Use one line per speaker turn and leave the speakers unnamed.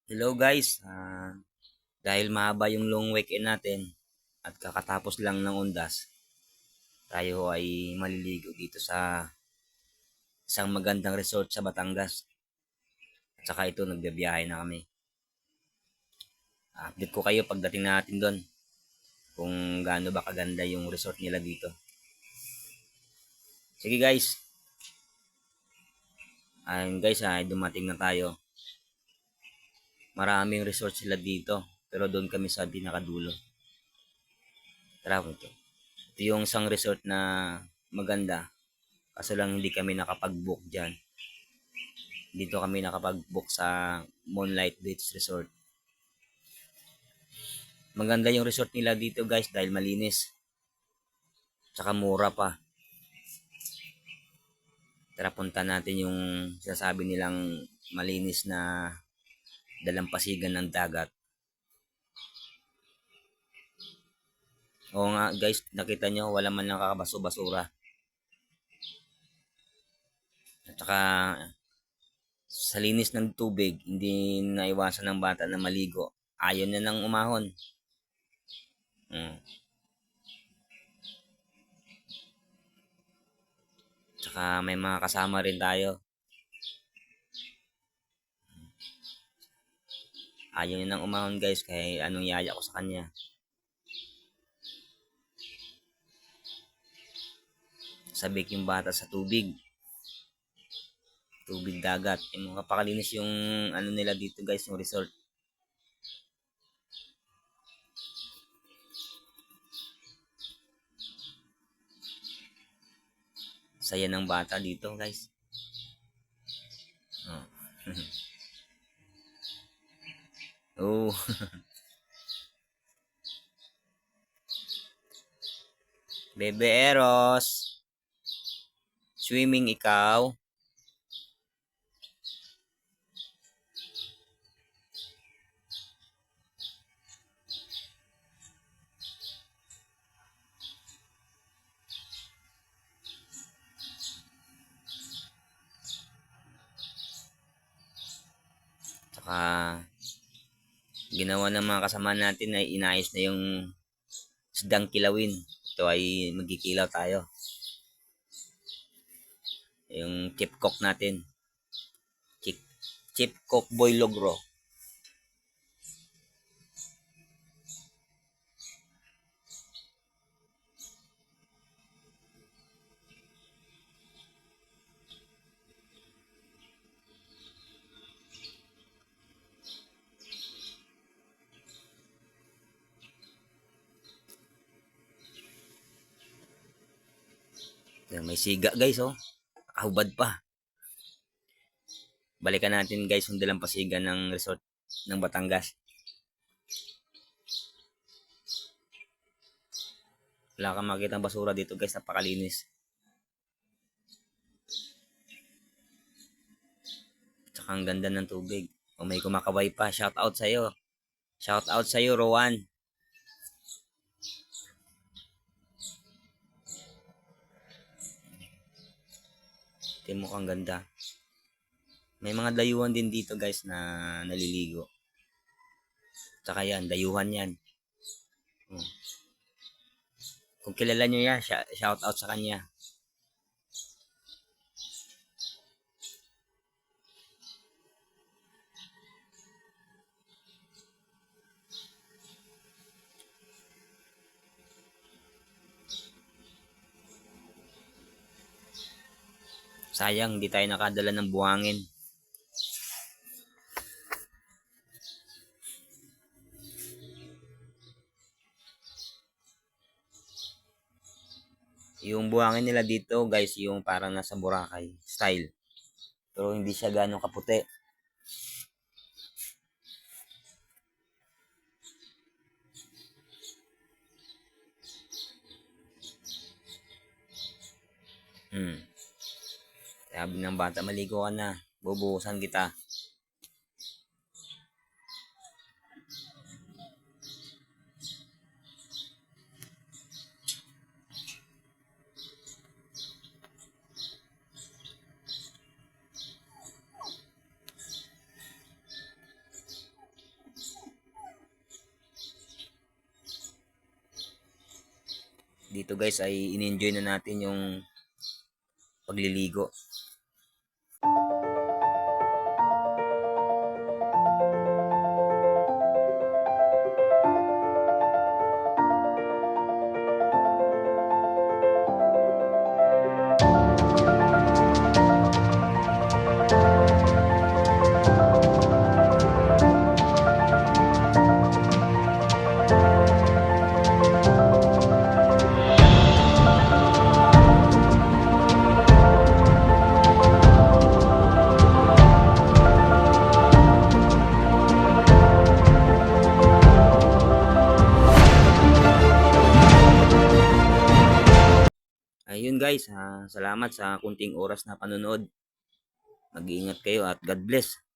Hello guys, dahil mahaba yung long weekend natin at kakatapos lang ng undas, tayo ay maliligo dito sa isang magandang resort sa Batangas. At saka ito, nagbibiyahe na kami. Update ko kayo pagdating natin doon kung gaano ba kaganda yung resort nila dito. Sige guys, ayun guys, dumating na tayo. Maraming resort sila dito, pero doon kami sa pinakadulo. Tara po ito. Ito yung isang resort na maganda, kaso lang hindi kami nakapag-book dyan. Dito kami nakapag-book sa Moonlight Beach Resort. Maganda yung resort nila dito guys dahil malinis. Tsaka mura pa. Tara punta natin yung sinasabi nilang malinis na dalampasigan ng dagat. Oo nga guys, nakita nyo wala man lang kakabaso-basura. At saka sa linis ng tubig, hindi naiwasan ng bata na maligo. Ayaw na nang umahon. Hmm. Tsaka may mga kasama rin tayo. Ayaw niya nang umahon guys kaya anong yaya ko sa kanya. Sabik yung bata sa tubig. Tubig dagat. Yung mga pakalinis yung ano nila dito guys, yung resort. Saya ng bata dito guys. Oh. Oh. Bebe Eros. Swimming ikaw. Tsaka ginawa ng mga kasama natin ay inayos na yung isdang kilawin. Ito ay magkikilaw tayo. Yung chip cook natin. Chip, chip cook boy logro. May siga guys oh. Nakahubad pa. Balikan natin guys yung dalampasigan ng resort ng Batangas. Wala kang makikita basura dito guys, napakalinis. Tsaka ang ganda ng tubig. O may kumakaway pa, shout out sa'yo. Shout out sa'yo Rowan. Tingnan mo kang ganda. May mga dayuhan din dito guys na naliligo. Tsaka yan, dayuhan yan. Hmm. Kung kilala nyo yan, shout out sa kanya. Sayang, di tayo nakadala ng buhangin. Yung buhangin nila dito guys, yung parang nasa Boracay style. Pero hindi siya ganong kaputi. Hmm. Sabi ng bata, maligo ka na. Bubuhusan kita. dito guys ay in-enjoy na natin yung pagliligo. Ayun guys, salamat sa kunting oras na panonood. Mag-iingat kayo at God bless.